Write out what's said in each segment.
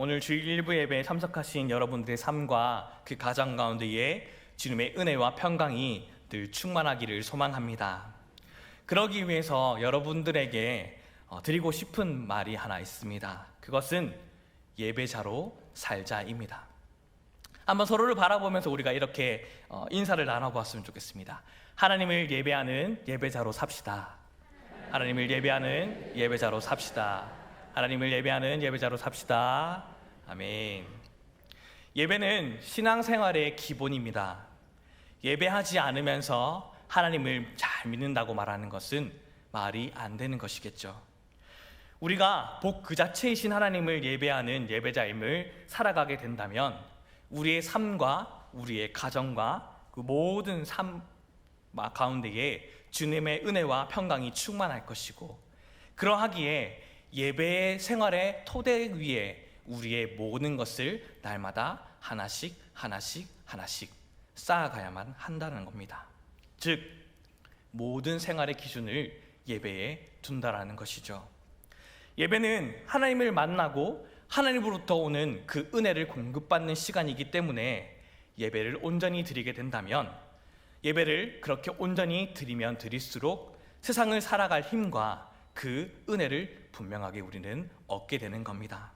오늘 주일 일부 예배에 참석하신 여러분들의 삶과 그 가정 가운데에 주님의 은혜와 평강이 늘 충만하기를 소망합니다. 그러기 위해서 여러분들에게 드리고 싶은 말이 하나 있습니다. 그것은 예배자로 살자입니다. 한번 서로를 바라보면서 우리가 이렇게 인사를 나눠보았으면 좋겠습니다. 하나님을 예배하는 예배자로 삽시다. 하나님을 예배하는 예배자로 삽시다. 하나님을 예배하는 예배자로 삽시다. 아멘. 예배는 신앙생활의 기본입니다. 예배하지 않으면서 하나님을 잘 믿는다고 말하는 것은 말이 안 되는 것이겠죠. 우리가 복 그 자체이신 하나님을 예배하는 예배자임을 살아가게 된다면 우리의 삶과 우리의 가정과 그 모든 삶 가운데에 주님의 은혜와 평강이 충만할 것이고, 그러하기에 예배의 생활의 토대 위에 우리의 모든 것을 날마다 하나씩 쌓아가야만 한다는 겁니다. 즉 모든 생활의 기준을 예배에 둔다라는 것이죠. 예배는 하나님을 만나고 하나님으로부터 오는 그 은혜를 공급받는 시간이기 때문에 예배를 온전히 드리게 된다면, 예배를 그렇게 온전히 드리면 드릴수록 세상을 살아갈 힘과 그 은혜를 분명하게 우리는 얻게 되는 겁니다.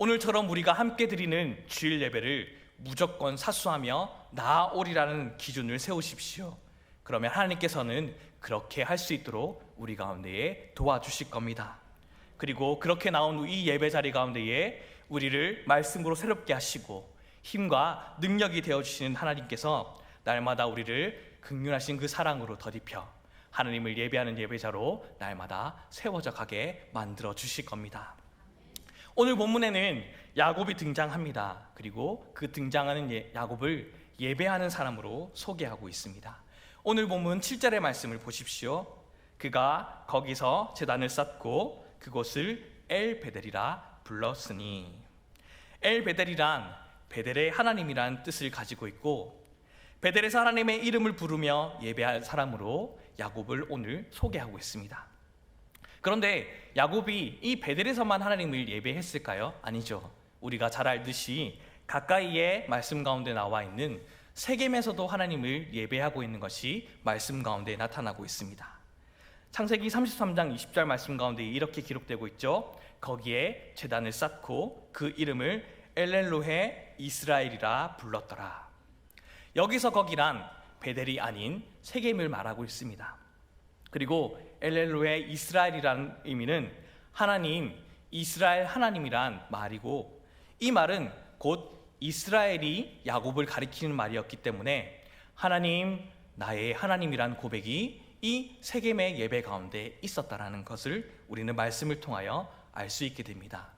오늘처럼 우리가 함께 드리는 주일 예배를 무조건 사수하며 나아오리라는 기준을 세우십시오. 그러면 하나님께서는 그렇게 할 수 있도록 우리 가운데에 도와주실 겁니다. 그리고 그렇게 나온 이 예배 자리 가운데에 우리를 말씀으로 새롭게 하시고 힘과 능력이 되어주시는 하나님께서 날마다 우리를 긍휼하신 그 사랑으로 더딥혀 하나님을 예배하는 예배자로 날마다 세워져 가게 만들어 주실 겁니다. 오늘 본문에는 야곱이 등장합니다. 그리고 그 등장하는 야곱을 예배하는 사람으로 소개하고 있습니다. 오늘 본문 7절의 말씀을 보십시오. 그가 거기서 제단을 쌓고 그곳을 엘베델이라 불렀으니, 엘베델이란 베델의 하나님이란 뜻을 가지고 있고, 베델에서 하나님의 이름을 부르며 예배할 사람으로 야곱을 오늘 소개하고 있습니다. 그런데 야곱이 이 베델에서만 하나님을 예배했을까요? 아니죠. 우리가 잘 알듯이 가까이에 말씀 가운데 나와 있는 세겜에서도 하나님을 예배하고 있는 것이 말씀 가운데 나타나고 있습니다. 창세기 33장 20절 말씀 가운데 이렇게 기록되고 있죠. 거기에 제단을 쌓고 그 이름을 엘렐로헤 이스라엘이라 불렀더라. 여기서 거기란 베델이 아닌 세겜을 말하고 있습니다. 그리고 엘렐로헤 이스라엘이라는 의미는 하나님, 이스라엘 하나님이란 말이고, 이 말은 곧 이스라엘이 야곱을 가리키는 말이었기 때문에 하나님, 나의 하나님이란 고백이 이 세겜의 예배 가운데 있었다라는 것을 우리는 말씀을 통하여 알 수 있게 됩니다.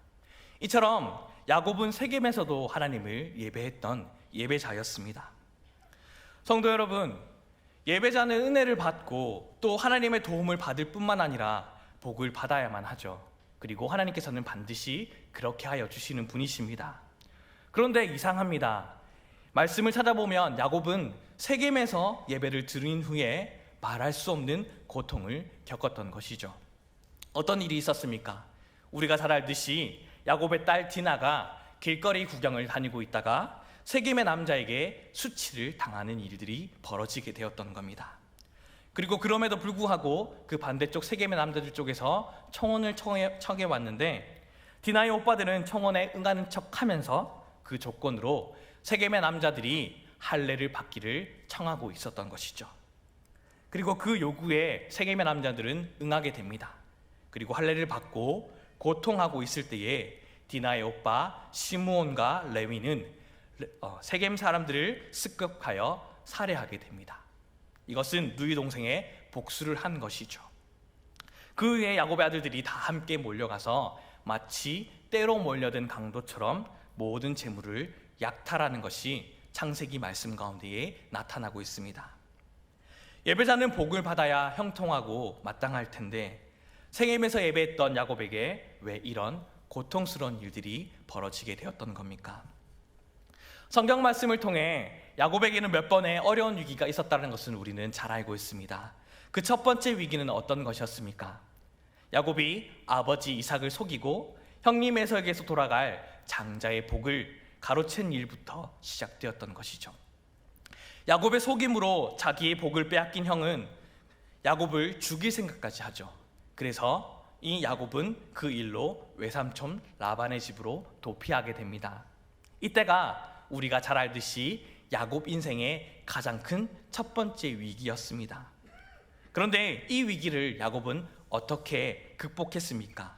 이처럼 야곱은 세겜에서도 하나님을 예배했던 예배자였습니다. 성도 여러분, 예배자는 은혜를 받고 또 하나님의 도움을 받을 뿐만 아니라 복을 받아야만 하죠. 그리고 하나님께서는 반드시 그렇게 하여 주시는 분이십니다. 그런데 이상합니다. 말씀을 찾아보면 야곱은 세겜에서 예배를 드린 후에 말할 수 없는 고통을 겪었던 것이죠. 어떤 일이 있었습니까? 우리가 잘 알듯이 야곱의 딸 디나가 길거리 구경을 다니고 있다가 세겜의 남자에게 수치를 당하는 일들이 벌어지게 되었던 겁니다. 그리고 그럼에도 불구하고 그 반대쪽 세겜의 남자들 쪽에서 청혼을 청해 왔는데, 디나의 오빠들은 청혼에 응하는 척하면서 그 조건으로 세겜의 남자들이 할례를 받기를 청하고 있었던 것이죠. 그리고 그 요구에 세겜의 남자들은 응하게 됩니다. 그리고 할례를 받고 고통하고 있을 때에 디나의 오빠 시므온과 레위는 세겜 사람들을 습격하여 살해하게 됩니다. 이것은 누이 동생의 복수를 한 것이죠. 그 후에 야곱의 아들들이 다 함께 몰려가서 마치 때로 몰려든 강도처럼 모든 재물을 약탈하는 것이 창세기 말씀 가운데에 나타나고 있습니다. 예배자는 복을 받아야 형통하고 마땅할 텐데 세겜에서 예배했던 야곱에게 왜 이런 고통스러운 일들이 벌어지게 되었던 겁니까? 성경 말씀을 통해 야곱에게는 몇 번의 어려운 위기가 있었다는 것은 우리는 잘 알고 있습니다. 그 첫 번째 위기는 어떤 것이었습니까? 야곱이 아버지 이삭을 속이고 형님 에서에게서 돌아갈 장자의 복을 가로챈 일부터 시작되었던 것이죠. 야곱의 속임으로 자기의 복을 빼앗긴 형은 야곱을 죽일 생각까지 하죠. 그래서 이 야곱은 그 일로 외삼촌 라반의 집으로 도피하게 됩니다. 이때가 우리가 잘 알듯이 야곱 인생의 가장 큰 첫 번째 위기였습니다. 그런데 이 위기를 야곱은 어떻게 극복했습니까?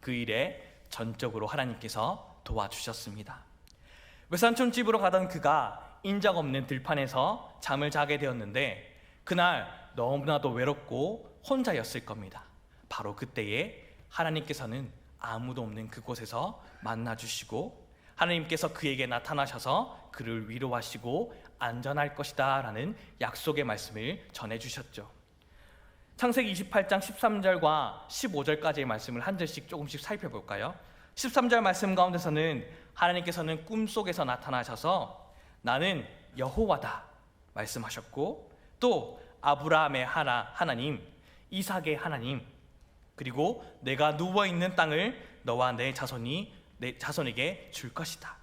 그 일에 전적으로 하나님께서 도와주셨습니다. 외삼촌 집으로 가던 그가 인적 없는 들판에서 잠을 자게 되었는데 그날 너무나도 외롭고 혼자였을 겁니다. 바로 그때에 하나님께서는 아무도 없는 그곳에서 만나주시고 하나님께서 그에게 나타나셔서 그를 위로하시고 안전할 것이다 라는 약속의 말씀을 전해주셨죠. 창세기 28장 13절과 15절까지의 말씀을 한 절씩 조금씩 살펴볼까요? 13절 말씀 가운데서는 하나님께서는 꿈속에서 나타나셔서 나는 여호와다 말씀하셨고, 또 아브라함의 하나님, 이삭의 하나님, 그리고 내가 누워있는 땅을 너와 내 자손에게 줄 것이다.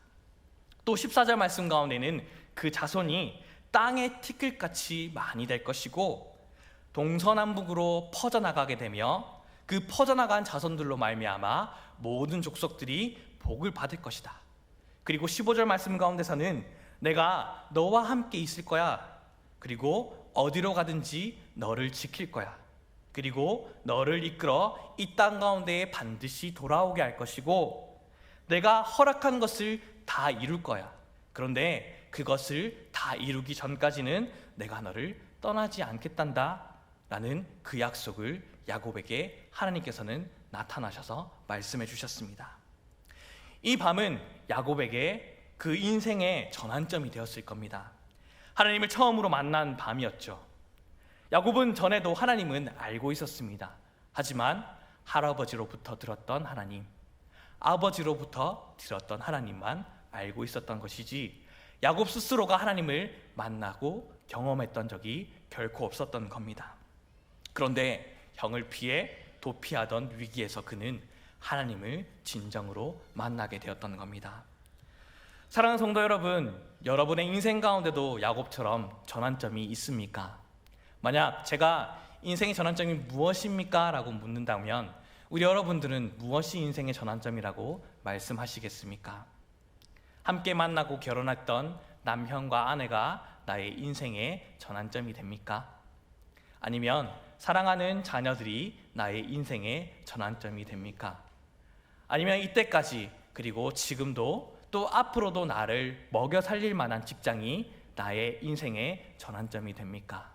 또 14절 말씀 가운데는 그 자손이 땅의 티끌같이 많이 될 것이고 동서남북으로 퍼져나가게 되며 그 퍼져나간 자손들로 말미암아 모든 족속들이 복을 받을 것이다. 그리고 15절 말씀 가운데서는 내가 너와 함께 있을 거야. 그리고 어디로 가든지 너를 지킬 거야. 그리고 너를 이끌어 이 땅 가운데에 반드시 돌아오게 할 것이고 내가 허락한 것을 다 이룰 거야. 그런데 그것을 다 이루기 전까지는 내가 너를 떠나지 않겠단다 라는 그 약속을 야곱에게 하나님께서는 나타나셔서 말씀해 주셨습니다. 이 밤은 야곱에게 그 인생의 전환점이 되었을 겁니다. 하나님을 처음으로 만난 밤이었죠. 야곱은 전에도 하나님은 알고 있었습니다. 하지만 할아버지로부터 들었던 하나님, 아버지로부터 들었던 하나님만 알고 있었던 것이지 야곱 스스로가 하나님을 만나고 경험했던 적이 결코 없었던 겁니다. 그런데 형을 피해 도피하던 위기에서 그는 하나님을 진정으로 만나게 되었던 겁니다. 사랑하는 성도 여러분, 여러분의 인생 가운데도 야곱처럼 전환점이 있습니까? 만약 제가 인생의 전환점이 무엇입니까? 라고 묻는다면 우리 여러분들은 무엇이 인생의 전환점이라고 말씀하시겠습니까? 함께 만나고 결혼했던 남편과 아내가 나의 인생의 전환점이 됩니까? 아니면 사랑하는 자녀들이 나의 인생의 전환점이 됩니까? 아니면 이때까지 그리고 지금도 또 앞으로도 나를 먹여 살릴 만한 직장이 나의 인생의 전환점이 됩니까?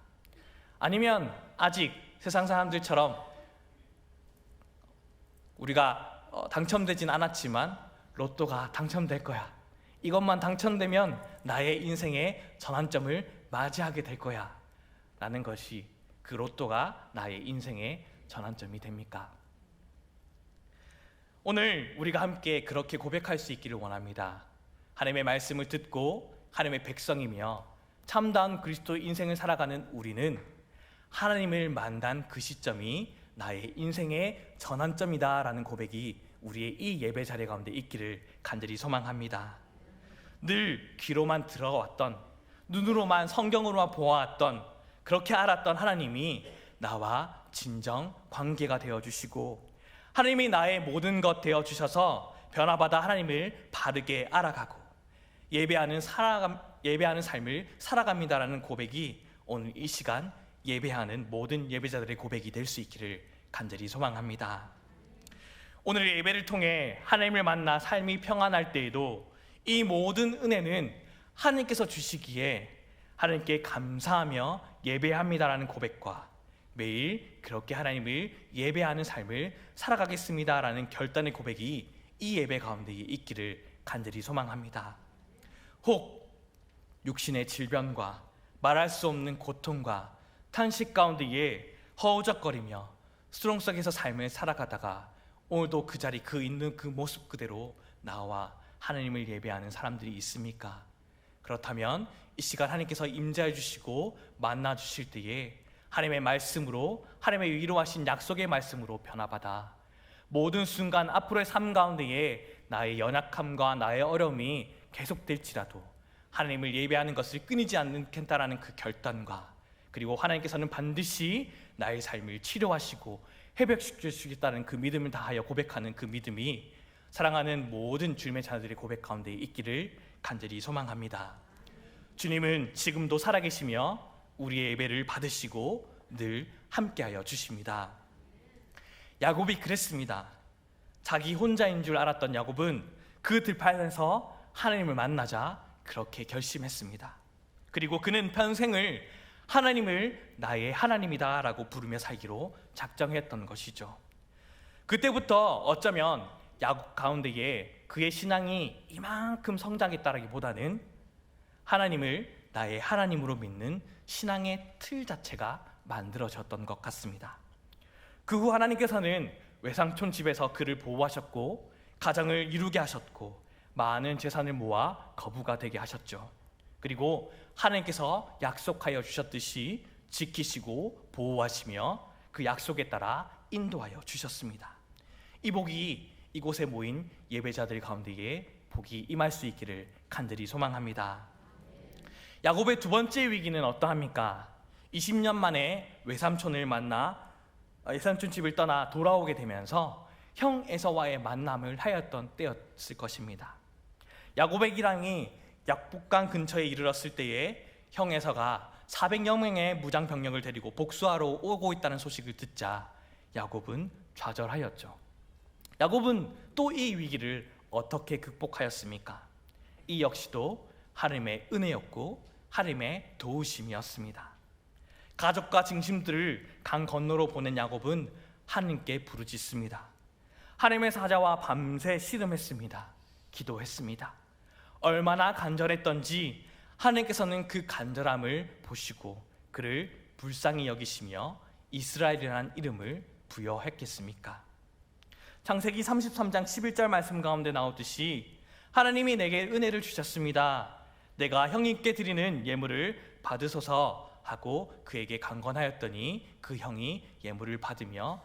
아니면 아직 세상 사람들처럼 우리가 당첨되진 않았지만 로또가 당첨될 거야, 이것만 당첨되면 나의 인생의 전환점을 맞이하게 될 거야 라는 것이 그 로또가 나의 인생의 전환점이 됩니까? 오늘 우리가 함께 그렇게 고백할 수 있기를 원합니다. 하나님의 말씀을 듣고 하나님의 백성이며 참다운 그리스도 인생을 살아가는 우리는 하나님을 만난 그 시점이 나의 인생의 전환점이다 라는 고백이 우리의 이 예배 자리 가운데 있기를 간절히 소망합니다. 늘 귀로만 들어왔던, 눈으로만 성경으로만 보아왔던, 그렇게 알았던 하나님이 나와 진정 관계가 되어주시고 하나님이 나의 모든 것 되어주셔서 변화받아 하나님을 바르게 알아가고 예배하는 삶을 살아갑니다라는 고백이 오늘 이 시간 예배하는 모든 예배자들의 고백이 될 수 있기를 간절히 소망합니다. 오늘 예배를 통해 하나님을 만나 삶이 평안할 때에도 이 모든 은혜는 하나님께서 주시기에 하나님께 감사하며 예배합니다라는 고백과 매일 그렇게 하나님을 예배하는 삶을 살아가겠습니다라는 결단의 고백이 이 예배 가운데 있기를 간절히 소망합니다. 혹 육신의 질병과 말할 수 없는 고통과 탄식 가운데에 허우적거리며 수렁 속에서 삶을 살아가다가 오늘도 그 자리 그 있는 그 모습 그대로 나와 하나님을 예배하는 사람들이 있습니까? 그렇다면 이 시간 하나님께서 임재해 주시고 만나 주실 때에 하나님의 말씀으로, 하나님의 위로하신 약속의 말씀으로 변화받아 모든 순간 앞으로의 삶 가운데에 나의 연약함과 나의 어려움이 계속될지라도 하나님을 예배하는 것을 끊이지 않겠다라는 그 결단과, 그리고 하나님께서는 반드시 나의 삶을 치료하시고 회복시켜 주시겠다는 그 믿음을 다하여 고백하는 그 믿음이 사랑하는 모든 주님의 자녀들의 고백 가운데 있기를 간절히 소망합니다. 주님은 지금도 살아계시며 우리의 예배를 받으시고 늘 함께하여 주십니다. 야곱이 그랬습니다. 자기 혼자인 줄 알았던 야곱은 그 들판에서 하나님을 만나자 그렇게 결심했습니다. 그리고 그는 평생을 하나님을 나의 하나님이다 라고 부르며 살기로 작정했던 것이죠. 그때부터 어쩌면 야곱 가운데에 그의 신앙이 이만큼 성장했다라기보다는 하나님을 나의 하나님으로 믿는 신앙의 틀 자체가 만들어졌던 것 같습니다. 그 후 하나님께서는 외삼촌 집에서 그를 보호하셨고 가정을 이루게 하셨고 많은 재산을 모아 거부가 되게 하셨죠. 그리고 하나님께서 약속하여 주셨듯이 지키시고 보호하시며 그 약속에 따라 인도하여 주셨습니다. 이 복이 이곳에 모인 예배자들 가운데에 복이 임할 수 있기를 간절히 소망합니다. 야곱의 두 번째 위기는 어떠합니까? 20년 만에 외삼촌을 만나 외삼촌 집을 떠나 돌아오게 되면서 형 에서와의 만남을 하였던 때였을 것입니다. 야곱의 기랑이 약복강 근처에 이르렀을 때에 형 에서가 400여 명의 무장 병력을 데리고 복수하러 오고 있다는 소식을 듣자 야곱은 좌절하였죠. 야곱은 또 이 위기를 어떻게 극복하였습니까? 이 역시도 하나님의 은혜였고 하나님의 도우심이었습니다. 가족과 짐승들을 강 건너로 보낸 야곱은 하나님께 부르짖습니다. 하나님의 사자와 밤새 씨름했습니다. 기도했습니다. 얼마나 간절했던지 하나님께서는 그 간절함을 보시고 그를 불쌍히 여기시며 이스라엘이라는 이름을 부여했겠습니까? 창세기 33장 11절 말씀 가운데 나오듯이 하나님이 내게 은혜를 주셨습니다. 내가 형님께 드리는 예물을 받으소서 하고 그에게 강권하였더니 그 형이 예물을 받으며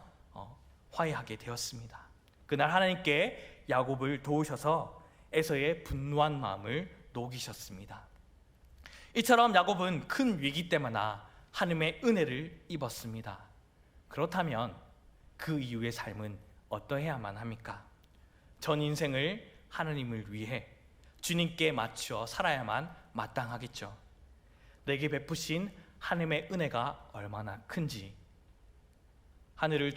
화해하게 되었습니다. 그날 하나님께 야곱을 도우셔서 에서의 분노한 마음을 녹이셨습니다. 이처럼 야곱은 큰 위기 때마다 하나님의 은혜를 입었습니다. 그렇다면 그 이후의 삶은 어떠해야만 합니까? 전 인생을 하나님을 위해 주님께 맞추어 살아야만 마땅하겠죠. 내게 베푸신 하나님의 은혜가 얼마나 큰지, 하늘을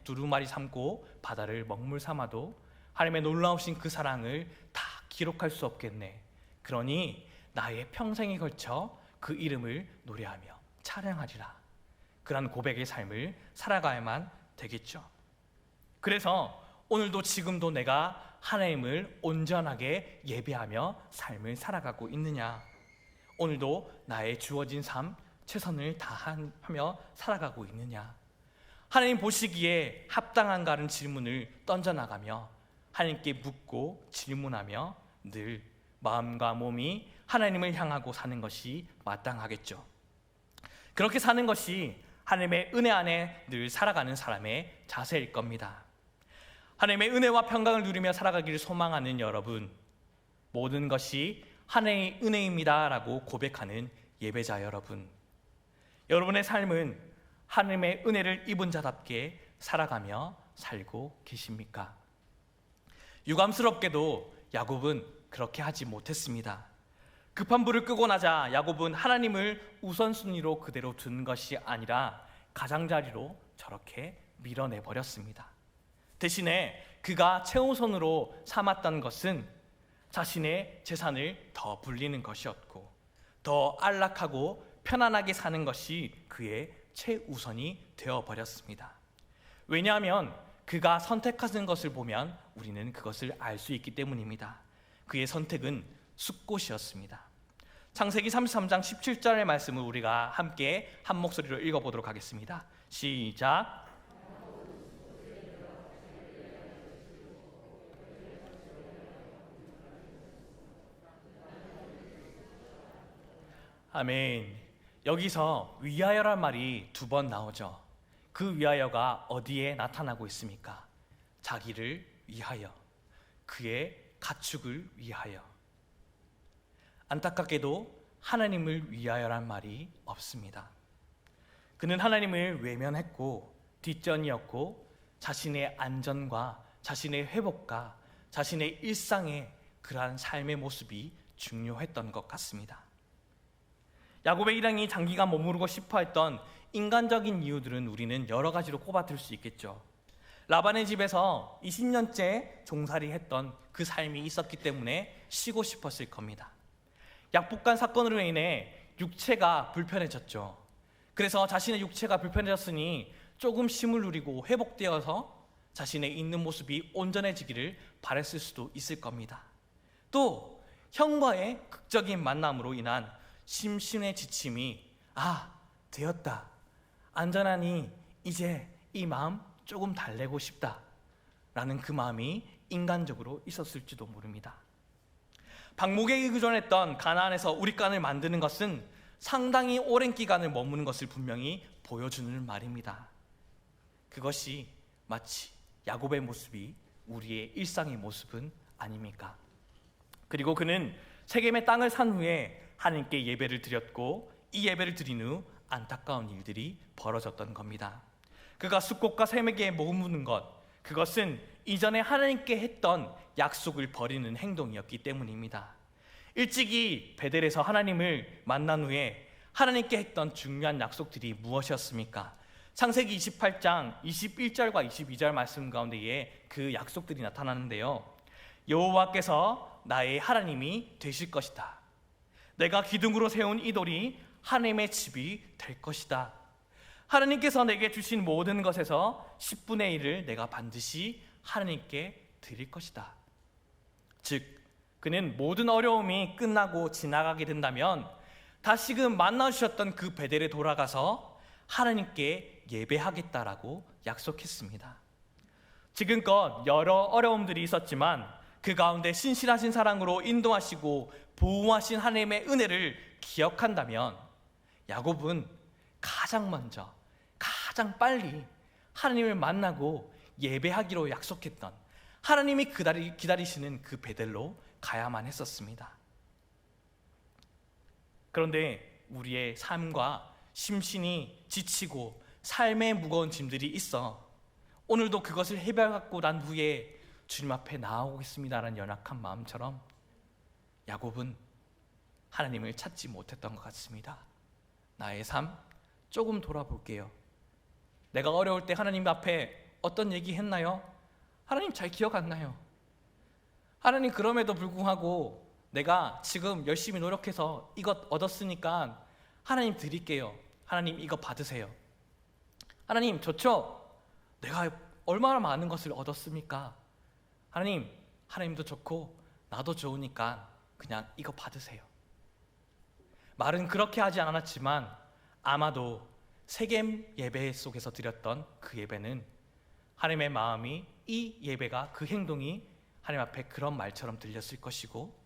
두루마리 삼고 바다를 먹물 삼아도 하나님의 놀라우신 그 사랑을 다 기록할 수 없겠네. 그러니 나의 평생에 걸쳐 그 이름을 노래하며 찬양하리라. 그런 고백의 삶을 살아가야만 되겠죠. 그래서 오늘도 지금도 내가 하나님을 온전하게 예배하며 삶을 살아가고 있느냐? 오늘도 나의 주어진 삶 최선을 다하며 살아가고 있느냐? 하나님 보시기에 합당한가는 질문을 던져나가며 하나님께 묻고 질문하며 늘 마음과 몸이 하나님을 향하고 사는 것이 마땅하겠죠. 그렇게 사는 것이 하나님의 은혜 안에 늘 살아가는 사람의 자세일 겁니다. 하나님의 은혜와 평강을 누리며 살아가기를 소망하는 여러분, 모든 것이 하나님의 은혜입니다 라고 고백하는 예배자 여러분, 여러분의 삶은 하나님의 은혜를 입은 자답게 살아가며 살고 계십니까? 유감스럽게도 야곱은 그렇게 하지 못했습니다. 급한 불을 끄고 나자 야곱은 하나님을 우선순위로 그대로 둔 것이 아니라 가장자리로 저렇게 밀어내버렸습니다. 대신에 그가 최우선으로 삼았던 것은 자신의 재산을 더 불리는 것이었고 더 안락하고 편안하게 사는 것이 그의 최우선이 되어버렸습니다. 왜냐하면 그가 선택하는 것을 보면 우리는 그것을 알 수 있기 때문입니다. 그의 선택은 숫곳이었습니다. 창세기 33장 17절의 말씀을 우리가 함께 한 목소리로 읽어보도록 하겠습니다. 시작. 아멘. 여기서 위하여란 말이 두 번 나오죠. 그 위하여가 어디에 나타나고 있습니까? 자기를 위하여. 그의 가축을 위하여. 안타깝게도 하나님을 위하여란 말이 없습니다. 그는 하나님을 외면했고 뒷전이었고 자신의 안전과 자신의 회복과 자신의 일상의 그러한 삶의 모습이 중요했던 것 같습니다. 야곱의 일행이 장기간 머무르고 싶어 했던 인간적인 이유들은 우리는 여러 가지로 꼽아들 수 있겠죠. 라반의 집에서 20년째 종살이했던 그 삶이 있었기 때문에 쉬고 싶었을 겁니다. 약복간 사건으로 인해 육체가 불편해졌죠. 그래서 자신의 육체가 불편해졌으니 조금 쉼을 누리고 회복되어서 자신의 있는 모습이 온전해지기를 바랬을 수도 있을 겁니다. 또 형과의 극적인 만남으로 인한 심신의 지침이 되었다, 안전하니 이제 이 마음 조금 달래고 싶다 라는 그 마음이 인간적으로 있었을지도 모릅니다. 방목에 의존했던 가나안에서 우리간을 만드는 것은 상당히 오랜 기간을 머무는 것을 분명히 보여주는 말입니다. 그것이 마치 야곱의 모습이 우리의 일상의 모습은 아닙니까? 그리고 그는 세겜의 땅을 산 후에 하나님께 예배를 드렸고 이 예배를 드린 후 안타까운 일들이 벌어졌던 겁니다. 그가 숫꽃과 새매기에 머무는 것, 그것은 이전에 하나님께 했던 약속을 버리는 행동이었기 때문입니다. 일찍이 베델에서 하나님을 만난 후에 하나님께 했던 중요한 약속들이 무엇이었습니까? 창세기 28장 21절과 22절 말씀 가운데에 그 약속들이 나타나는데요. 여호와께서 나의 하나님이 되실 것이다. 내가 기둥으로 세운 이 돌이 하나님의 집이 될 것이다. 하나님께서 내게 주신 모든 것에서 10분의 1을 내가 반드시 하나님께 드릴 것이다. 즉, 그는 모든 어려움이 끝나고 지나가게 된다면 다시금 만나주셨던 그 베델에 돌아가서 하나님께 예배하겠다라고 약속했습니다. 지금껏 여러 어려움들이 있었지만 그 가운데 신실하신 사랑으로 인도하시고 보호하신 하나님의 은혜를 기억한다면 야곱은 가장 먼저, 가장 빨리 하나님을 만나고 예배하기로 약속했던 하나님이 기다리시는 그 베델로 가야만 했었습니다. 그런데 우리의 삶과 심신이 지치고 삶의 무거운 짐들이 있어 오늘도 그것을 해결하고 난 후에 주님 앞에 나아오겠습니다라는 연약한 마음처럼 야곱은 하나님을 찾지 못했던 것 같습니다. 나의 삶 조금 돌아볼게요. 내가 어려울 때 하나님 앞에 어떤 얘기 했나요? 하나님 잘 기억 안 나요. 하나님 그럼에도 불구하고 내가 지금 열심히 노력해서 이것 얻었으니까 하나님 드릴게요. 하나님 이거 받으세요. 하나님 좋죠? 내가 얼마나 많은 것을 얻었습니까? 하나님도 좋고 나도 좋으니까 그냥 이거 받으세요. 말은 그렇게 하지 않았지만 아마도 세겜 예배 속에서 드렸던 그 예배는 하나님의 마음이 이 예배가 그 행동이 하나님 앞에 그런 말처럼 들렸을 것이고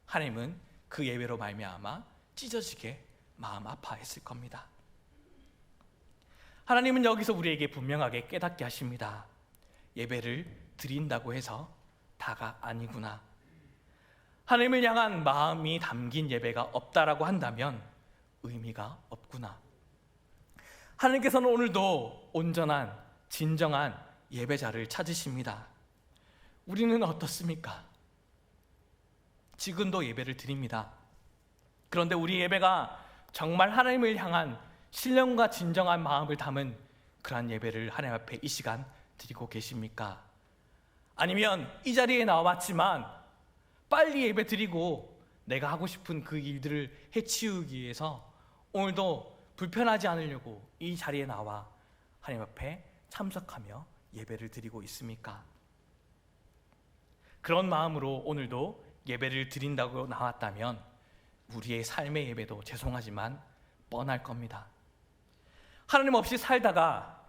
하나님은 그 예배로 말미암아 찢어지게 마음 아파했을 겁니다. 하나님은 여기서 우리에게 분명하게 깨닫게 하십니다. 예배를 드린다고 해서 다가 아니구나. 하나님을 향한 마음이 담긴 예배가 없다라고 한다면 의미가 없구나. 하나님께서는 오늘도 온전한 진정한 예배자를 찾으십니다. 우리는 어떻습니까? 지금도 예배를 드립니다. 그런데 우리 예배가 정말 하나님을 향한 신령과 진정한 마음을 담은 그러한 예배를 하나님 앞에 이 시간 드리고 계십니까? 아니면 이 자리에 나왔지만 빨리 예배 드리고 내가 하고 싶은 그 일들을 해치우기 위해서 오늘도 불편하지 않으려고 이 자리에 나와 하나님 앞에 참석하며 예배를 드리고 있습니까? 그런 마음으로 오늘도 예배를 드린다고 나왔다면 우리의 삶의 예배도 죄송하지만 뻔할 겁니다. 하나님 없이 살다가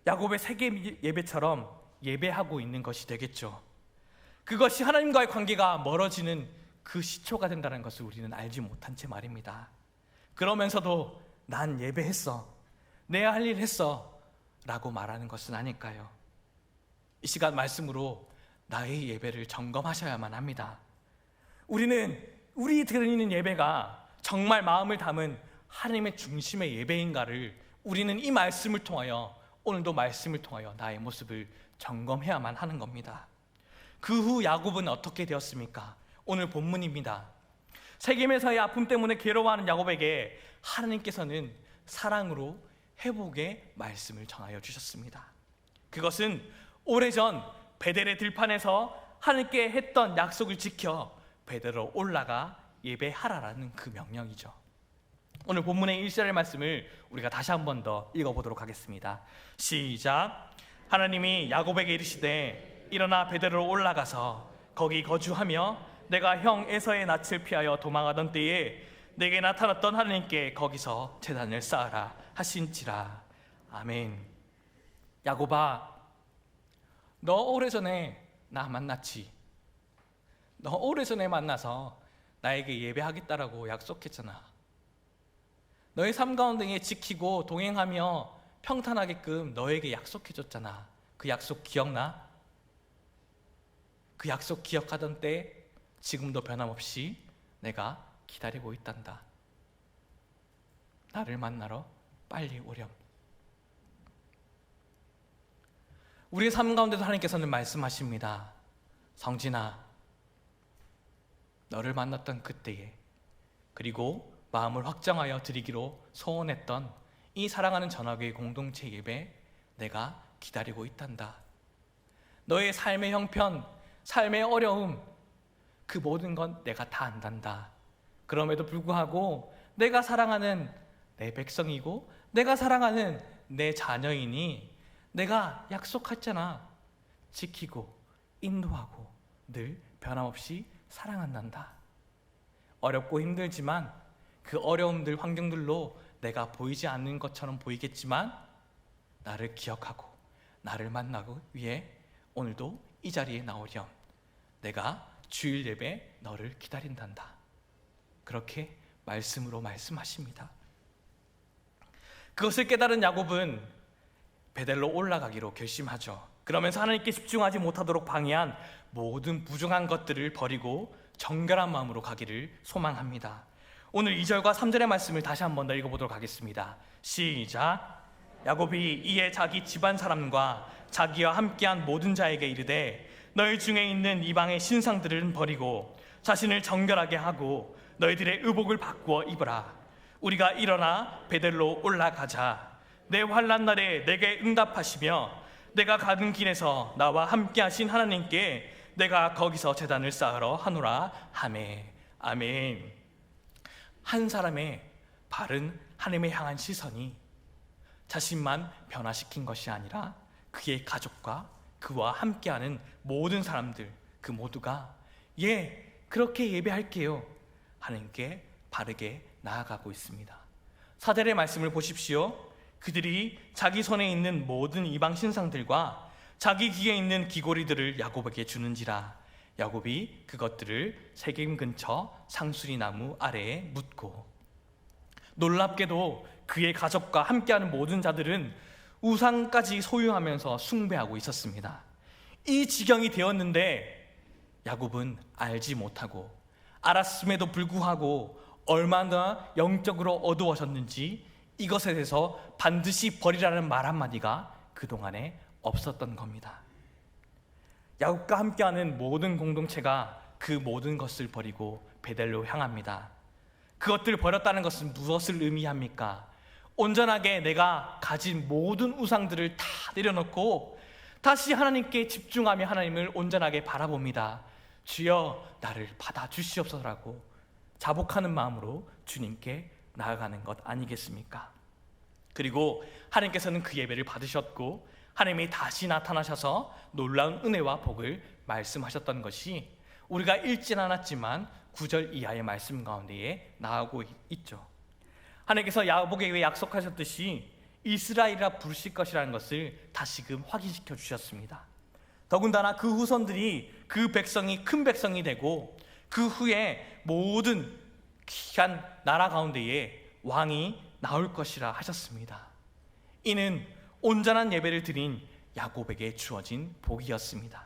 야곱의 세겜 예배처럼 예배하고 있는 것이 되겠죠. 그것이 하나님과의 관계가 멀어지는 그 시초가 된다는 것을 우리는 알지 못한 채 말입니다. 그러면서도 난 예배했어, 내가 할 일 했어 라고 말하는 것은 아닐까요? 이 시간 말씀으로 나의 예배를 점검하셔야만 합니다. 우리 드리는 예배가 정말 마음을 담은 하나님의 중심의 예배인가를 우리는 이 말씀을 통하여, 오늘도 말씀을 통하여 나의 모습을 점검해야만 하는 겁니다. 그 후 야곱은 어떻게 되었습니까? 오늘 본문입니다. 세겜에서의 아픔 때문에 괴로워하는 야곱에게 하나님께서는 사랑으로 회복의 말씀을 전하여 주셨습니다. 그것은 오래전 베델의 들판에서 하나님께 했던 약속을 지켜 베델로 올라가 예배하라라는 그 명령이죠. 오늘 본문의 1절의 말씀을 우리가 다시 한 번 더 읽어보도록 하겠습니다. 시작. 하나님이 야곱에게 이르시되 일어나 베델로 올라가서 거기 거주하며 내가 형 에서의 낯을 피하여 도망하던 때에 내게 나타났던 하나님께 거기서 제단을 쌓으라 하신지라. 아멘. 야곱아, 너 오래전에 나 만났지? 너 오래전에 만나서 나에게 예배하겠다라고 약속했잖아. 너의 삶 가운데 지키고 동행하며 평탄하게끔 너에게 약속해줬잖아. 그 약속 기억나? 그 약속 기억하던 때 지금도 변함없이 내가 기다리고 있단다. 나를 만나러 빨리 오렴. 우리의 삶 가운데도 하나님께서는 말씀하십니다. 성진아, 너를 만났던 그때에, 그리고 마음을 확정하여 드리기로 소원했던 이 사랑하는 전화교회 공동체 예배 내가 기다리고 있단다. 너의 삶의 형편, 삶의 어려움, 그 모든 건 내가 다 안단다. 그럼에도 불구하고 내가 사랑하는 내 백성이고 내가 사랑하는 내 자녀이니 내가 약속했잖아. 지키고 인도하고 늘 변함없이 사랑한단다. 어렵고 힘들지만 그 어려움들, 환경들로 내가 보이지 않는 것처럼 보이겠지만 나를 기억하고 나를 만나고 위해 오늘도 이 자리에 나오렴. 내가 주일 예배 너를 기다린단다. 그렇게 말씀으로 말씀하십니다. 그것을 깨달은 야곱은 베델로 올라가기로 결심하죠. 그러면서 하나님께 집중하지 못하도록 방해한 모든 부정한 것들을 버리고 정결한 마음으로 가기를 소망합니다. 오늘 2절과 3절의 말씀을 다시 한 번 더 읽어보도록 하겠습니다. 시작. 야곱이 이에 자기 집안 사람과 자기와 함께한 모든 자에게 이르되 너희 중에 있는 이방의 신상들은 버리고 자신을 정결하게 하고 너희들의 의복을 바꾸어 입으라. 우리가 일어나 베델로 올라가자. 내 환난 날에 내게 응답하시며 내가 가는 길에서 나와 함께 하신 하나님께 내가 거기서 제단을 쌓으러 하노라 하매. 아멘. 한 사람의 바른 하나님을 향한 시선이 자신만 변화시킨 것이 아니라 그의 가족과 그와 함께하는 모든 사람들, 그 모두가 그렇게 예배할게요 하나님께 바르게 나아가고 있습니다. 4절의 말씀을 보십시오. 그들이 자기 손에 있는 모든 이방 신상들과 자기 귀에 있는 귀고리들을 야곱에게 주는지라. 야곱이 그것들을 세겜 근처 상수리 나무 아래에 묻고, 놀랍게도 그의 가족과 함께하는 모든 자들은 우상까지 소유하면서 숭배하고 있었습니다. 이 지경이 되었는데 야곱은 알지 못하고, 알았음에도 불구하고 얼마나 영적으로 어두워졌는지 이것에 대해서 반드시 버리라는 말 한마디가 그동안에 없었던 겁니다. 야곱과 함께하는 모든 공동체가 그 모든 것을 버리고 베델로 향합니다. 그것들을 버렸다는 것은 무엇을 의미합니까? 온전하게 내가 가진 모든 우상들을 다 내려놓고 다시 하나님께 집중하며 하나님을 온전하게 바라봅니다. 주여 나를 받아주시옵소서라고 자복하는 마음으로 주님께 나아가는 것 아니겠습니까? 그리고 하나님께서는 그 예배를 받으셨고 하나님이 다시 나타나셔서 놀라운 은혜와 복을 말씀하셨던 것이 우리가 읽진 않았지만 9절 이하의 말씀 가운데에 나오고 있죠. 하나님께서 야곱에게 약속하셨듯이 이스라엘이라 부르실 것이라는 것을 다시금 확인시켜 주셨습니다. 더군다나 그 후손들이 그 백성이 큰 백성이 되고 그 후에 모든 귀한 나라 가운데에 왕이 나올 것이라 하셨습니다. 이는 온전한 예배를 드린 야곱에게 주어진 복이었습니다.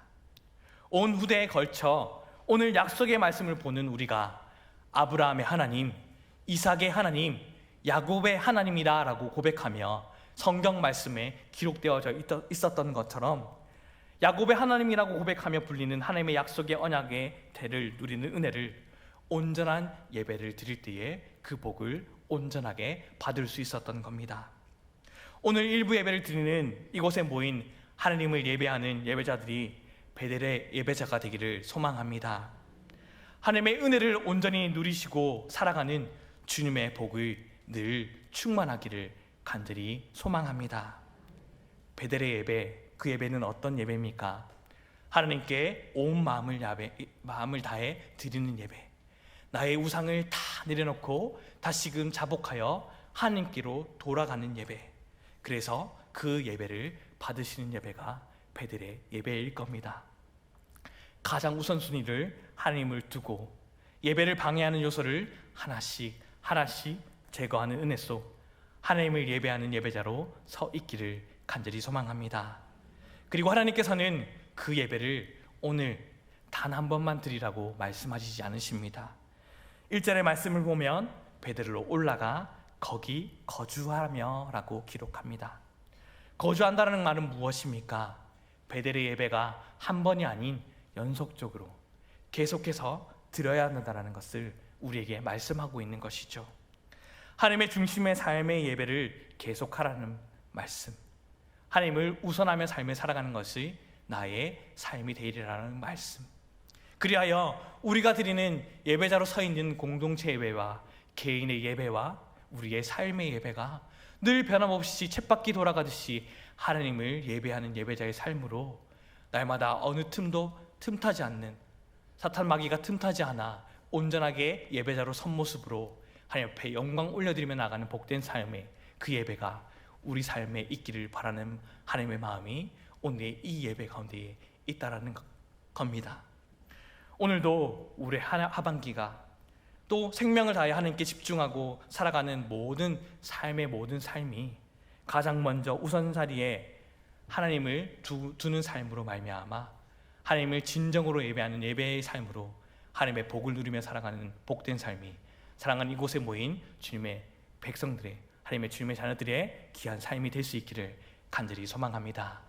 온 후대에 걸쳐 오늘 약속의 말씀을 보는 우리가 아브라함의 하나님, 이삭의 하나님, 야곱의 하나님이다라고 고백하며 성경 말씀에 기록되어져 있었던 것처럼 야곱의 하나님이라고 고백하며 불리는 하나님의 약속의 언약의 대를 누리는 은혜를 온전한 예배를 드릴 때에 그 복을 온전하게 받을 수 있었던 겁니다. 오늘 일부 예배를 드리는 이곳에 모인 하나님을 예배하는 예배자들이 베델의 예배자가 되기를 소망합니다. 하나님의 은혜를 온전히 누리시고 살아가는 주님의 복을 늘 충만하기를 간절히 소망합니다. 베델의 예배, 그 예배는 어떤 예배입니까? 하나님께 온 마음을 다해 드리는 예배. 나의 우상을 다 내려놓고 다시금 자복하여 하나님께로 돌아가는 예배. 그래서 그 예배를 받으시는 예배가 베델의 예배일 겁니다. 가장 우선순위를 하나님을 두고 예배를 방해하는 요소를 하나씩 제거하는 은혜 속 하나님을 예배하는 예배자로 서 있기를 간절히 소망합니다. 그리고 하나님께서는 그 예배를 오늘 단 한 번만 드리라고 말씀하시지 않으십니다. 1절의 말씀을 보면 베델로 올라가 거기 거주하며 라고 기록합니다. 거주한다는 말은 무엇입니까? 베델의 예배가 한 번이 아닌 연속적으로 계속해서 드려야 한다는 것을 우리에게 말씀하고 있는 것이죠. 하나님의 중심의 삶의 예배를 계속하라는 말씀, 하나님을 우선하며 삶을 살아가는 것이 나의 삶이 되리라는 말씀. 그리하여 우리가 드리는 예배자로 서 있는 공동체 예배와 개인의 예배와 우리의 삶의 예배가 늘 변함없이 쳇바퀴 돌아가듯이 하나님을 예배하는 예배자의 삶으로 날마다 어느 틈도 틈타지 않는, 사탄 마귀가 틈타지 않아 온전하게 예배자로 선 모습으로 하나님 앞에 영광 올려드리며 나가는 복된 삶의 그 예배가 우리 삶에 있기를 바라는 하나님의 마음이 오늘 이 예배 가운데 있다라는 겁니다. 오늘도 우리 하반기가 또 생명을 다해 하나님께 집중하고 살아가는 모든 삶이 가장 먼저 우선자리에 하나님을 두는 삶으로 말미암아 하나님을 진정으로 예배하는 예배의 삶으로 하나님의 복을 누리며 살아가는 복된 삶이 사랑하는 이곳에 모인 주님의 백성들의, 하나님의 주님의 자녀들의 귀한 삶이 될 수 있기를 간절히 소망합니다.